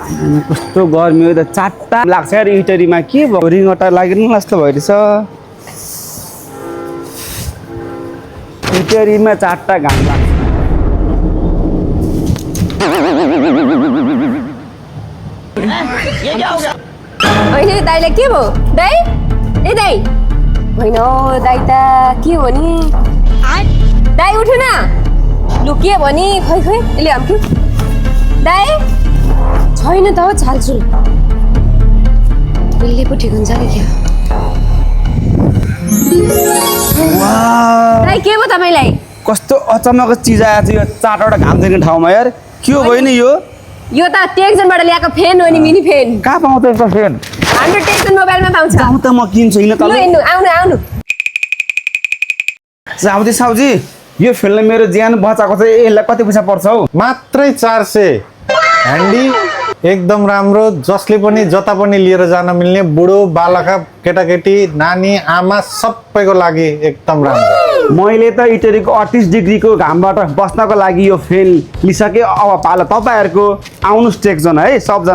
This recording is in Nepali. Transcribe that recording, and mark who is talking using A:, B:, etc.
A: कस्तो गर्मी हो त चाट्टा लाग्छ यार इटरीमा के भयो रिङटा लाग्नु जस्तो भइरहेछ इटरीमा चाट्टा घाम लाग्छ
B: अहिले दाइलाई के भयो दाइ ए दाइ होइन दाइ त के हो नि दाइ उठ्नु न लु के भयो नि खै खै यसले हाम्थ्यो दाइ छैन त हो चाल्छु यसले पो ठिक हुन्छ कि क्या दाइ के भयो तपाईँलाई
A: कस्तो अचानक चिज आएछ यो चारवटा घाम देख्ने ठाउँमा यार के हो बहिनी यो
B: त टेक्सनबाट ल्याएको फेन हो नि मिनी फेन
A: कहाँ पाउँछ यस्तो फेन
B: हाम्रो टेक्सन मोबाइलमा पाउँछ
A: जाउँ त म किन्छु हिँड्न तल
B: आउनु आउनु
A: साउजी साउजी यो फेनले मेरो ज्यान बचाएको छ यसलाई कति पैसा पर्छ हौ
C: मात्रै 400 ह्यान्डी एकदम राम्रो जसले पनि जता पनि लिएर जान मिल्ने बुढो बालका केटाकेटी नानी आमा सबैको लागि एकदम राम्रो
A: मैले त इटरीको 38 डिग्रीको घामबाट बस्नको लागि यो फेन लिसके अब पालो तपाईँहरूको आउनुहोस् टेक्सन है सबजना